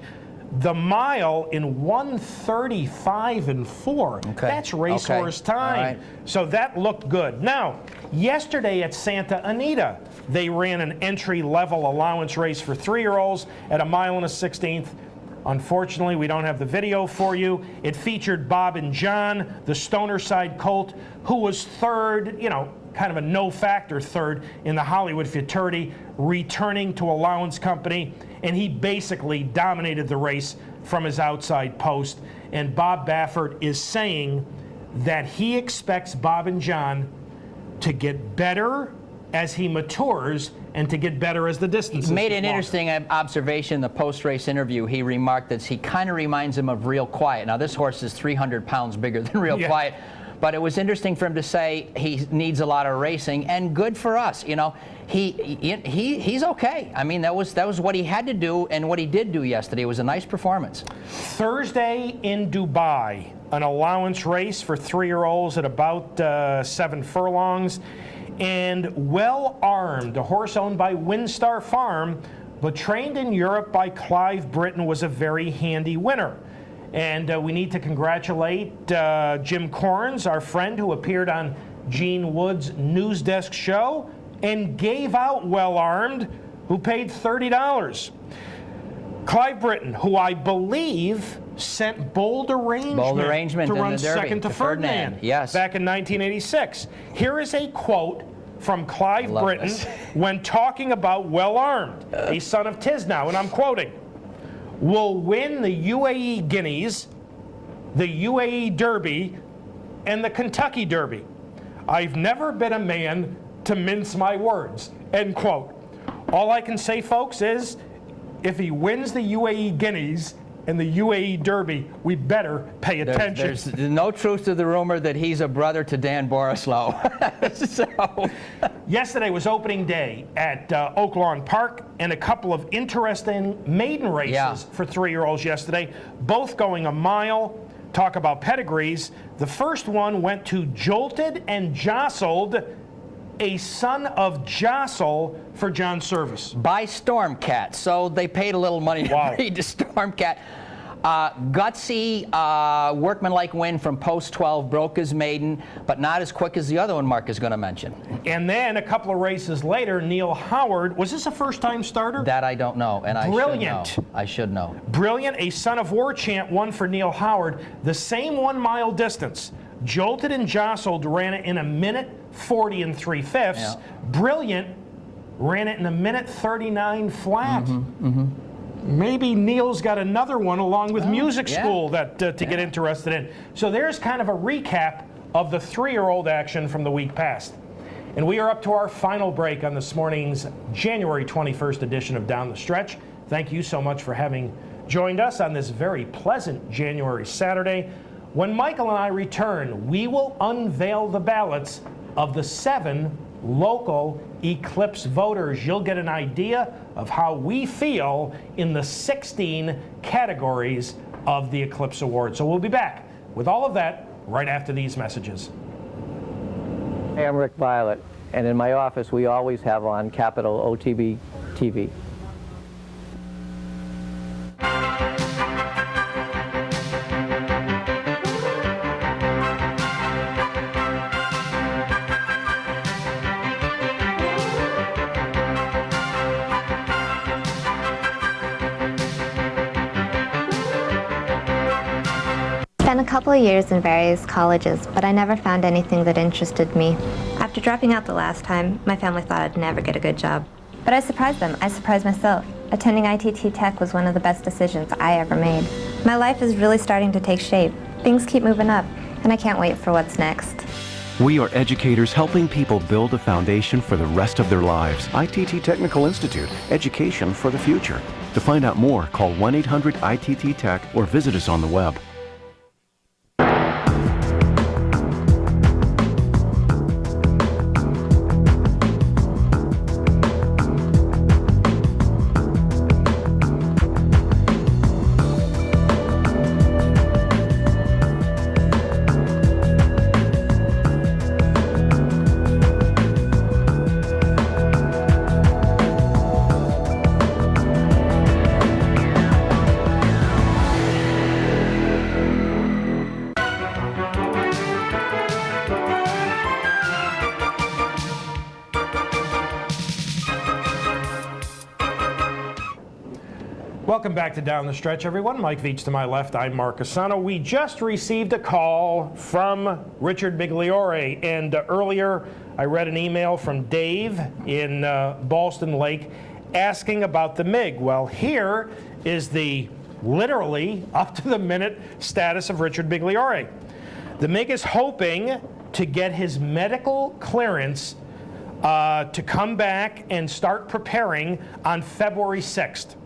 The mile in 1:35 4. Okay. That's racehorse time. All right. So that looked good. Now, yesterday at Santa Anita, they ran an entry-level allowance race for 3-year-olds at 1.16 miles. Unfortunately, we don't have the video for you. It featured Bob and John, the Stoner Side colt, who was 3rd, you know, kind of a no-factor 3rd in the Hollywood Futurity, returning to allowance company, and he basically dominated the race from his outside post. And Bob Baffert is saying that he expects Bob and John to get better as he matures and to get better as the distance. He made an interesting observation in the post-race interview. He remarked that he kind of reminds him of Real Quiet. Now, this horse is 300 pounds bigger than Real Quiet, but it was interesting for him to say he needs a lot of racing, and good for us. You know, he's okay. I mean, that was what he had to do, and what he did do yesterday. It was a nice performance. Thursday in Dubai, an allowance race for 3-year-olds at about 7 furlongs. And Well Armed, a horse owned by Windstar Farm, but trained in Europe by Clive Britton, was a very handy winner. And we need to congratulate Jim Corns, our friend, who appeared on Gene Wood's News Desk show and gave out Well Armed, who paid $30. Clive Britton, who I believe sent Bold Arrangement to run second to Ferdinand back in 1986. Here is a quote from Clive Britton when talking about Well Armed, a son of Tisnow, and I'm quoting, "Will win the UAE Guineas, the UAE Derby, and the Kentucky Derby. I've never been a man to mince my words," end quote. All I can say, folks, is if he wins the UAE Guineas and the UAE Derby, we better pay attention. There's no truth to the rumor that he's a brother to Dan Borislow. So. Yesterday was opening day at Oaklawn Park, and a couple of interesting maiden races for 3-year-olds yesterday, both going 1 mile. Talk about pedigrees. The first one went to Jolted and Jostled, a son of Jostle for John Service. By Stormcat, so they paid a little money to breed to Stormcat. Gutsy, workmanlike win from post 12, broke his maiden, but not as quick as the other one Mark is going to mention. And then a couple of races later, Neil Howard, was this a first-time starter? That I don't know, and Brilliant. I should know. Brilliant, a Son of War chant won for Neil Howard, the same 1 mile distance. Jolted and Jostled ran it in 1:40 3/5. Yeah. Brilliant ran it in 1:39 flat. Maybe Neil's got another one along with music school that to get interested in. So there's kind of a recap of the 3-year-old action from the week past. And we are up to our final break on this morning's January 21st edition of Down the Stretch. Thank you so much for having joined us on this very pleasant January Saturday. When Michael and I return, we will unveil the ballots of the 7 local Eclipse voters. You'll get an idea of how we feel in the 16 categories of the Eclipse Award. So we'll be back with all of that right after these messages. Hey, I'm Rick Violet, and in my office we always have on Capital OTB TV. Spent a couple of years in various colleges, but I never found anything that interested me. After dropping out the last time, my family thought I'd never get a good job. But I surprised them. I surprised myself. Attending ITT Tech was one of the best decisions I ever made. My life is really starting to take shape. Things keep moving up, and I can't wait for what's next. We are educators helping people build a foundation for the rest of their lives. ITT Technical Institute, education for the future. To find out more, call 1-800-ITT-TECH or visit us on the web. Welcome back to Down the Stretch, everyone. Mike VIETCH to my left. I'm Mark CUSANO. We just received a call from Richard Migliore, and earlier I read an email from Dave in Ballston Lake asking about the MiG. Well, here is the literally up-to-the-minute status of Richard Migliore. The MiG is hoping to get his medical clearance to come back and start preparing on February 6th.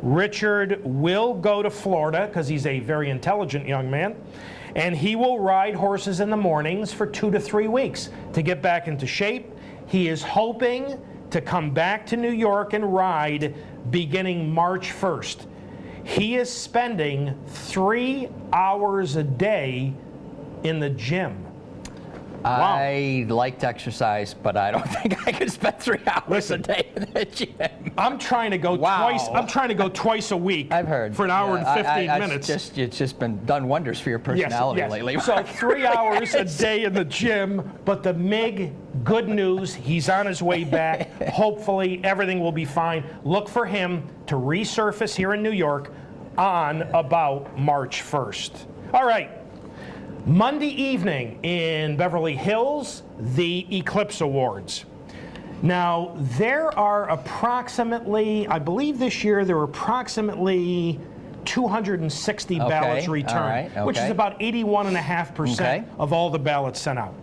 Richard will go to Florida because he's a very intelligent young man, and he will ride horses in the mornings for 2 to 3 weeks to get back into shape. He is hoping to come back to New York and ride beginning March 1st. He is spending 3 hours a day in the gym. Wow. I like to exercise, but I don't think I could spend 3 hours a day in the gym. I'm trying to go twice. I'm trying to go twice a week. I've heard for an hour and 15 minutes. It's just been done wonders for your personality lately. So 3 hours a day in the gym, but the MiG, good news, he's on his way back. Hopefully everything will be fine. Look for him to resurface here in New York on about March 1st. All right. Monday evening in Beverly Hills, the Eclipse Awards. Now, there are approximately, I believe this year, there were approximately 260 ballots returned, which is about 81.5% of all the ballots sent out.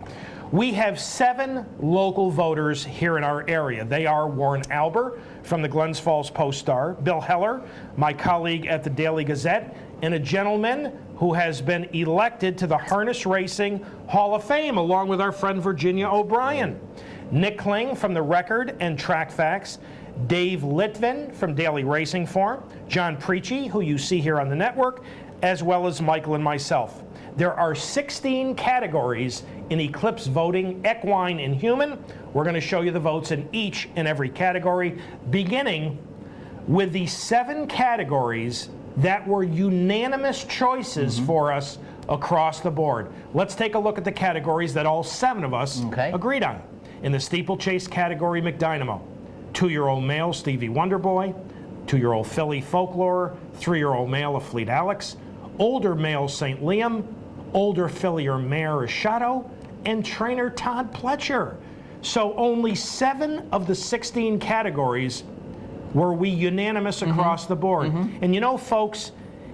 We have 7 local voters here in our area. They are Warren Alber from the Glens Falls Post-Star, Bill Heller, my colleague at the Daily Gazette, and a gentleman who has been elected to the Harness Racing Hall of Fame, along with our friend Virginia O'Brien. Nick Kling from the Record and Track Facts, Dave Litvin from Daily Racing Form, John Preachy, who you see here on the network, as well as Michael and myself. There are 16 categories in Eclipse voting, equine and human. We're going to show you the votes in each and every category, beginning with the 7 categories that were unanimous choices for us across the board. Let's take a look at the categories that all 7 of us agreed on. In the steeplechase category, McDynamo. 2-year-old male, Stevie Wonderboy. 2-year-old filly, Folklore. 3-year-old male, A Fleet Alex. Older male, St. Liam. Older filly or mare, Shadow. And trainer Todd Pletcher. So only 7 of the 16 categories were we unanimous across the board. And you know, folks,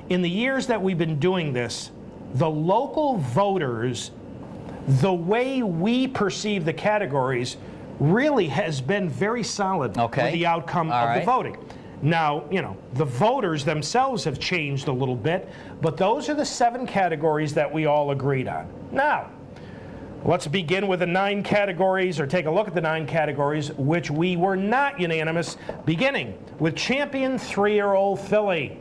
in the years that we've been doing this, the local voters, the way we perceive the categories really has been very solid with the outcome of the voting. Now, you know, the voters themselves have changed a little bit, but those are the 7 categories that we all agreed on. Now, let's begin with the 9 categories, or take a look at the 9 categories which we were not unanimous, beginning with champion 3-year-old filly.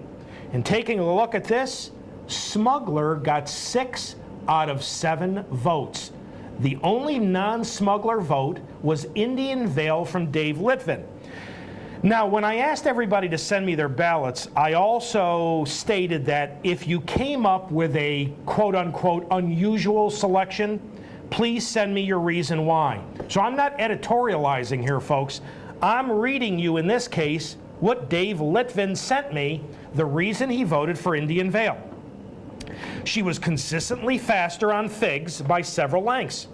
And taking a look at this, Smuggler got 6 out of 7 votes. The only non-Smuggler vote was Indian Vale from Dave Litvin. Now, when I asked everybody to send me their ballots, I also stated that if you came up with a quote-unquote unusual selection, please send me your reason why. So I'm not editorializing here, folks. I'm reading you, in this case, what Dave Litvin sent me, the reason he voted for Indian Vale. She was consistently faster on figs by several lengths.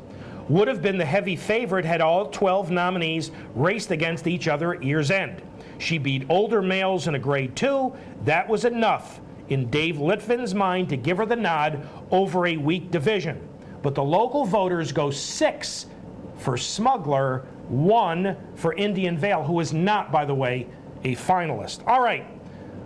Would have been the heavy favorite had all 12 nominees raced against each other at year's end. She beat older males in a grade 2. That was enough in Dave Litvin's mind to give her the nod over a weak division. But the local voters go 6 for Smuggler, 1 for Indian Vale, who is not, by the way, a finalist. All right,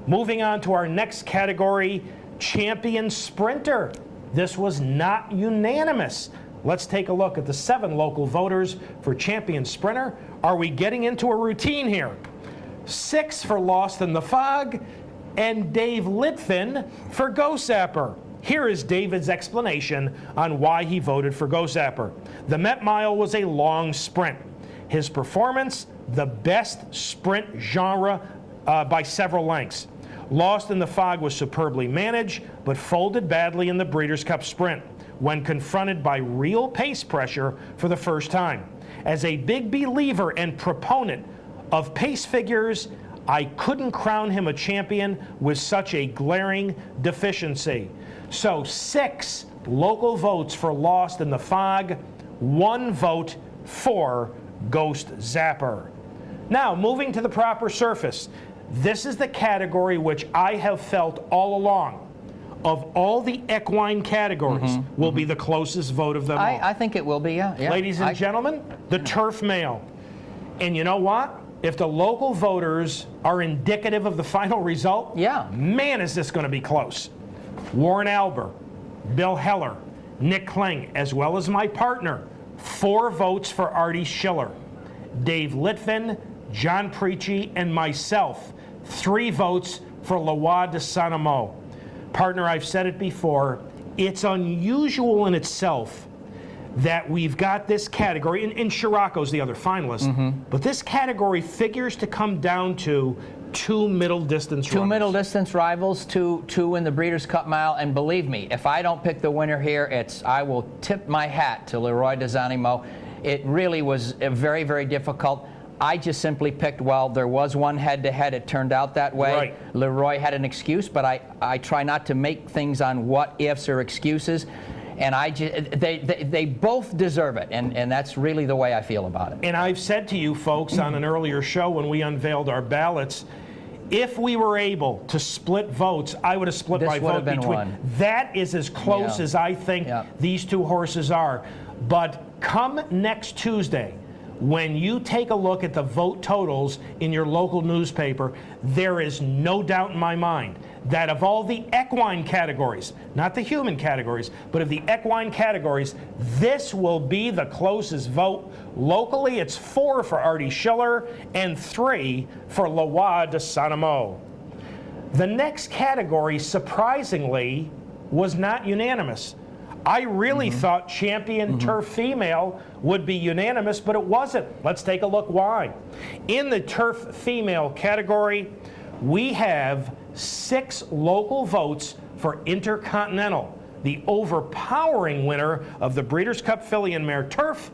moving on to our next category, champion sprinter. This was not unanimous. Let's take a look at the 7 local voters for champion sprinter. Are we getting into a routine here? 6 for Lost in the Fog, and Dave Litvin for Go Sapper. Here is David's explanation on why he voted for Go Sapper. The Met Mile was a long sprint. His performance, the best sprint genre by several lengths. Lost in the Fog was superbly managed, but folded badly in the Breeders' Cup Sprint when confronted by real pace pressure for the first time. As a big believer and proponent of pace figures, I couldn't crown him a champion with such a glaring deficiency. So 6 local votes for Lost in the Fog, 1 vote for Ghost Zapper. Now, moving to the proper surface. This is the category which I have felt all along, of all the equine categories, will be the closest vote of them all. I think it will be, yeah. Ladies and gentlemen, the turf male. And you know what? If the local voters are indicative of the final result, man, is this going to be close. Warren Alber, Bill Heller, Nick Kling, as well as my partner, 4 votes for Artie Schiller. Dave Litvin, John Preachy, and myself, 3 votes for Leroy de Saint-Amand. Partner, I've said it before, it's unusual in itself that we've got this category, and Scirocco's the other finalist, but this category figures to come down to 2 middle distance runners. 2 middle distance rivals, two in the Breeders' Cup Mile, and believe me, if I don't pick the winner here, I will tip my hat to Leroy de Saint-Amand. It really was very, very difficult. I just simply picked, well, there was one head-to-head. It turned out that way. Right. Leroy had an excuse, but I try not to make things on what-ifs or excuses. And they both deserve it, and that's really the way I feel about it. And I've said to you folks on an earlier show when we unveiled our ballots, if we were able to split votes, I would have split my vote between. One. That is as close as I think these 2 horses are. But come next Tuesday, when you take a look at the vote totals in your local newspaper, there is no doubt in my mind that of all the equine categories, not the human categories, but of the equine categories, this will be the closest vote. Locally, it's 4 for Artie Schiller and 3 for Leroy de Saint-Amand. The next category, surprisingly, was not unanimous. I really thought champion turf female would be unanimous, but it wasn't. Let's take a look why. In the turf female category, we have 6 local votes for Intercontinental, the overpowering winner of the Breeders' Cup Filly and Mare Turf.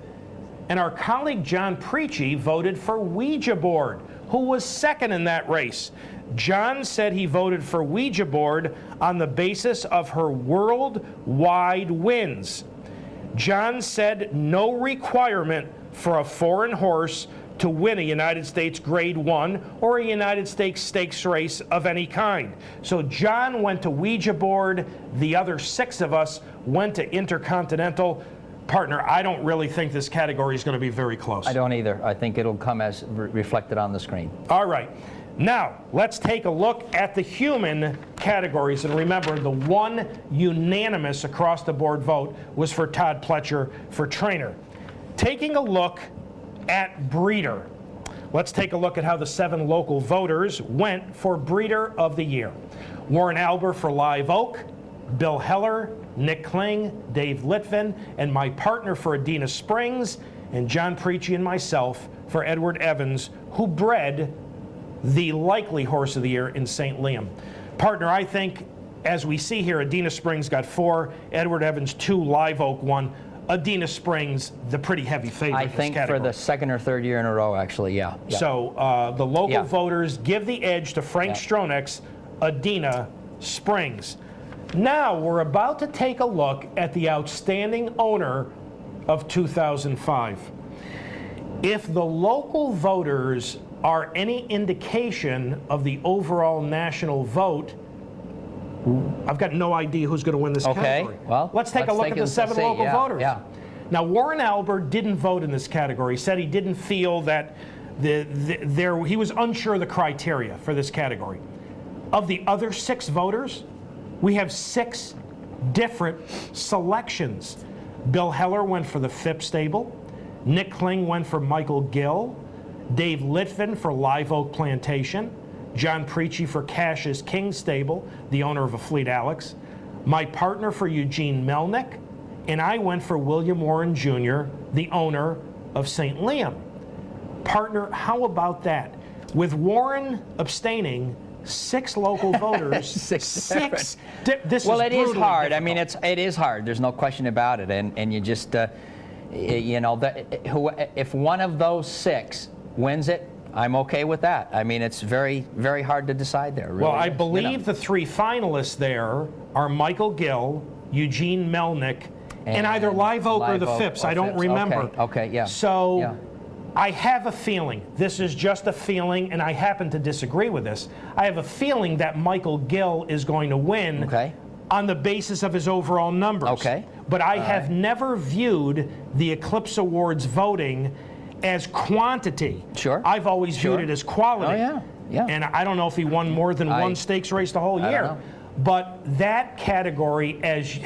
And our colleague John Preachy voted for Ouija Board, who was second in that race. John said he voted for Ouija Board on the basis of her worldwide wins. John said no requirement for a foreign horse to win a United States Grade 1 or a United States Stakes race of any kind. So John went to Ouija Board. The other 6 of us went to Intercontinental. Partner, I don't really think this category is going to be very close. I don't either. I think it'll come as reflected on the screen. All right. Now, let's take a look at the human categories. And remember, the one unanimous across-the-board vote was for Todd Pletcher for trainer. Taking a look at breeder. Let's take a look at how the 7 local voters went for Breeder of the Year. Warren Alber for Live Oak, Bill Heller, Nick Kling, Dave Litvin, and my partner for Adena Springs, and John Preachy and myself for Edward Evans, who bred the likely horse of the year in St. Liam. Partner, I think, as we see here, Adena Springs got 4, Edward Evans 2, Live Oak 1. Adena Springs, the pretty heavy favorite I in this think category. for the 2nd or 3rd year in a row, actually, yeah. So the local voters give the edge to Frank Stronach's Adena Springs. Now we're about to take a look at the outstanding owner of 2005. If the local voters are any indication of the overall national vote, I've got no idea who's going to win this category. Well, let's take a look at the 7 local voters. Now, Warren Alber didn't vote in this category. He said he didn't feel that he was unsure of the criteria for this category. Of the other 6 voters, we have 6 different selections. Bill Heller went for the Phipps stable. Nick Kling went for Michael Gill. Dave Litvin for Live Oak Plantation. John Preachy for Cash's King stable, the owner of A Fleet Alex. My partner for Eugene Melnick. And I went for William Warren Jr., the owner of St. Liam. Partner, how about that? With Warren abstaining, 6 local voters. 6. Well, it is hard. I mean, it is hard. There's no question about it. And you just, you know, if one of those 6 wins it, I'm okay with that. I mean, it's very, very hard to decide there. Really. Well, I believe the 3 finalists there are Michael Gill, Eugene Melnick, and either Live Oak or the Phipps. I don't remember. Okay, yeah. So I have a feeling, this is just a feeling, and I happen to disagree with this. I have a feeling that Michael Gill is going to win on the basis of his overall numbers. But I have never viewed the Eclipse Awards voting as quantity. I've always viewed it as quality. And I don't know if he won more than 1 stakes race the whole year. But that category, as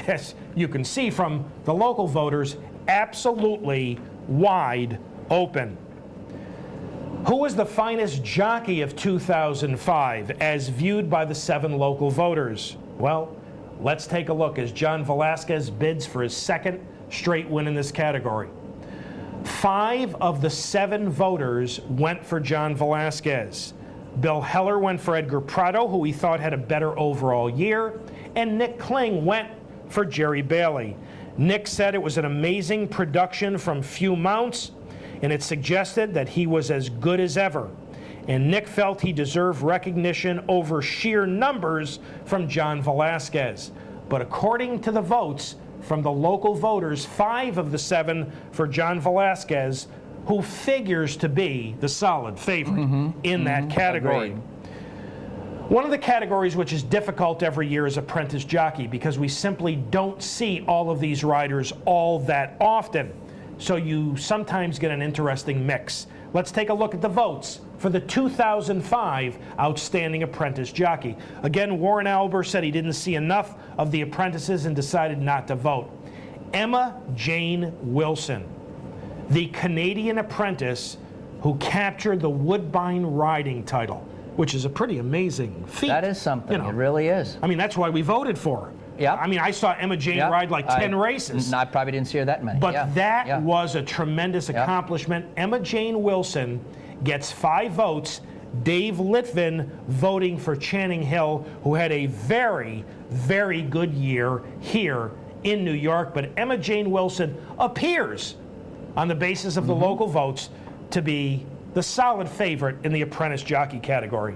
you can see from the local voters, absolutely wide open. Who was the finest jockey of 2005 as viewed by the 7 local voters? Well, let's take a look as John Velasquez bids for his 2nd straight win in this category. 5 of the 7 voters went for John Velasquez. Bill Heller went for Edgar Prado, who he thought had a better overall year, and Nick Kling went for Jerry Bailey. Nick said it was an amazing production from few mounts, and it suggested that he was as good as ever. And Nick felt he deserved recognition over sheer numbers from John Velasquez. But according to the votes from the local voters, 5 of the 7 for John Velasquez, who figures to be the solid favorite in that category. One of the categories which is difficult every year is apprentice jockey, because we simply don't see all of these riders all that often. So you sometimes get an interesting mix. Let's take a look at the votes for the 2005 Outstanding Apprentice Jockey. Again, Warren Alber said he didn't see enough of the apprentices and decided not to vote. Emma Jane Wilson, the Canadian apprentice who captured the Woodbine riding title, which is a pretty amazing feat. That is something. You know, it really is. I mean, that's why we voted for her. Yeah. I mean, I saw Emma Jane ride like 10 races. I probably didn't see her that many. But that was a tremendous accomplishment. Emma Jane Wilson gets 5 votes. Dave Litvin voting for Channing Hill, who had a very, very good year here in New York. But Emma Jane Wilson appears, on the basis of the local votes, to be the solid favorite in the apprentice jockey category.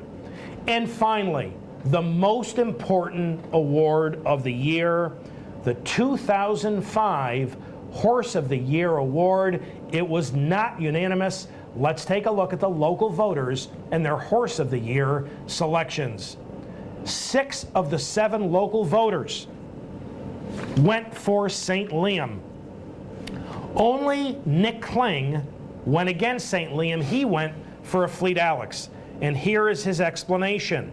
And finally, the most important award of the year, the 2005 Horse of the Year Award. It was not unanimous. Let's take a look at the local voters and their Horse of the Year selections. 6 of the 7 local voters went for St. Liam. Only Nick Kling went against St. Liam. He went for a Fleet Alex. And here is his explanation.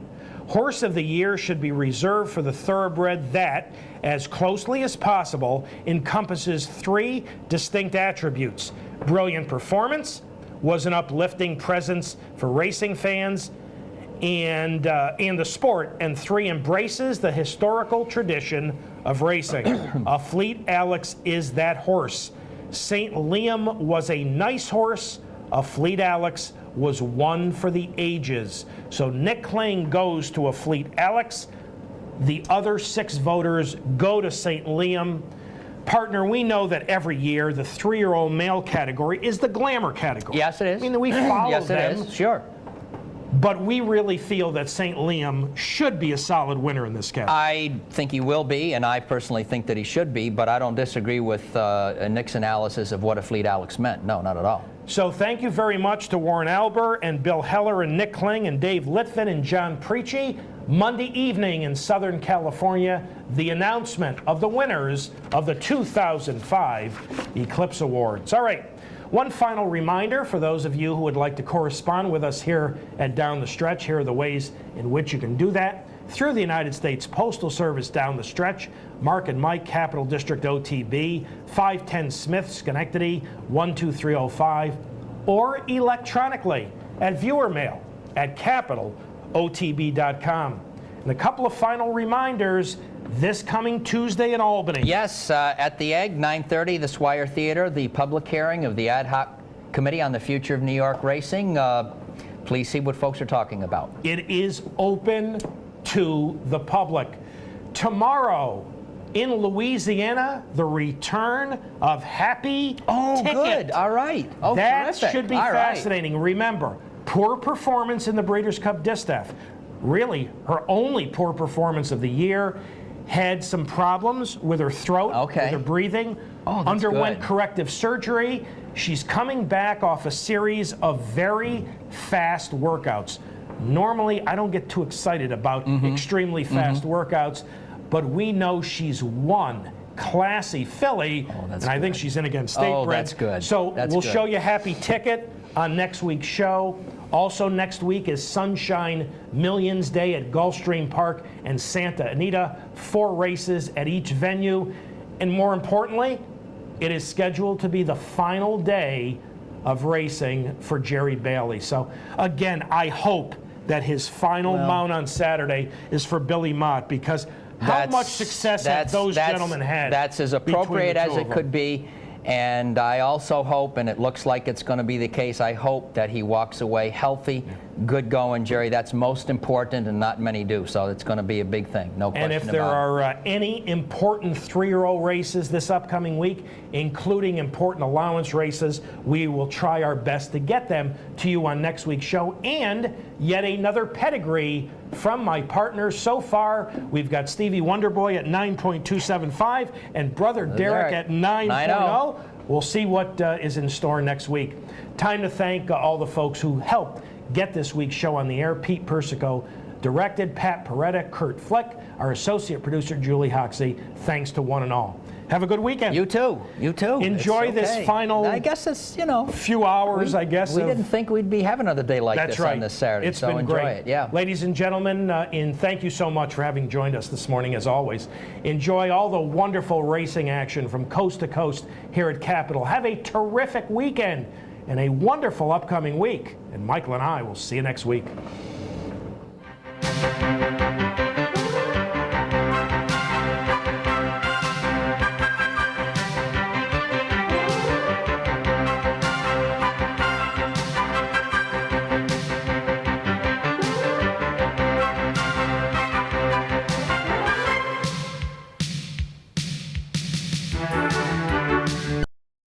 Horse of the Year should be reserved for the thoroughbred that, as closely as possible, encompasses 3 distinct attributes: brilliant performance, was an uplifting presence for racing fans and the sport, and 3, embraces the historical tradition of racing. A Fleet Alex is that horse. St. Liam was a nice horse. A Fleet Alex was one for the ages. So Nick Kling goes to a Fleet Alex. The other 6 voters go to St. Liam. Partner, we know that every year the 3-year-old male category is the glamour category. Yes, it is. I mean, we follow yes, them. Yes, it is. Sure. But we really feel that St. Liam should be a solid winner in this category. I think he will be, and I personally think that he should be, but I don't disagree with Nick's analysis of what a Fleet Alex meant. No, not at all. So thank you very much to Warren Alber and Bill Heller and Nick Kling and Dave Litvin and John Preachy. Monday evening in Southern California, the announcement of the winners of the 2005 Eclipse Awards. All right, one final reminder for those of you who would like to correspond with us here at Down the Stretch. Here are the ways in which you can do that. Through the United States Postal Service Down the Stretch, Mark and Mike, Capital District OTB, 510 Smith, Schenectady, 12305, or electronically at viewer mail at capitalotb.com. And a couple of final reminders this coming Tuesday in Albany. Yes, at the Egg, 9:30, the Swire Theater, the public hearing of the Ad Hoc Committee on the Future of New York Racing. Please see what folks are talking about. It is open to the public. Tomorrow in Louisiana, the return of Happy Ticket. Good. All right. Oh, that terrific. should be All fascinating. Right. Remember, poor performance in the Breeders' Cup Distaff. Really, her only poor performance of the year. Had some problems with her throat, with her breathing. Underwent corrective surgery. She's coming back off a series of very fast workouts. Normally, I don't get too excited about extremely fast workouts, but we know she's one classy filly, and I think she's in against State Bred. That's good. So That's we'll good. show you Happy Ticket on next week's show. Also next week is Sunshine Millions Day at Gulfstream Park and Santa Anita. 4 races at each venue. And more importantly, it is scheduled to be the final day of racing for Jerry Bailey. So again, I hope that his final mount on Saturday is for Billy Mott, because how much success have those gentlemen had? That's as appropriate as it could be. And I also hope, and it looks like it's going to be the case, I hope that he walks away healthy, good going, Jerry. That's most important, and not many do. So it's going to be a big thing, no question about it. And if there are any important 3-year-old races this upcoming week, including important allowance races, we will try our best to get them to you on next week's show. And yet another pedigree from my partners. So far, we've got Stevie Wonderboy at 9.275 and Brother Derek at 9.0. We'll see what is in store next week. Time to thank all the folks who helped get this week's show on the air. Pete Persico directed, Pat Peretta, Kurt Flick, our associate producer, Julie Hoxie. Thanks to one and all. Have a good weekend. You too. You too. Enjoy this final, I guess it's, few hours, I guess. We didn't think we'd be having another day like this on this Saturday. It's been enjoy great. It. Yeah. Ladies and gentlemen, and thank you so much for having joined us this morning, as always. Enjoy all the wonderful racing action from coast to coast here at Capitol. Have a terrific weekend and a wonderful upcoming week. And Michael and I will see you next week.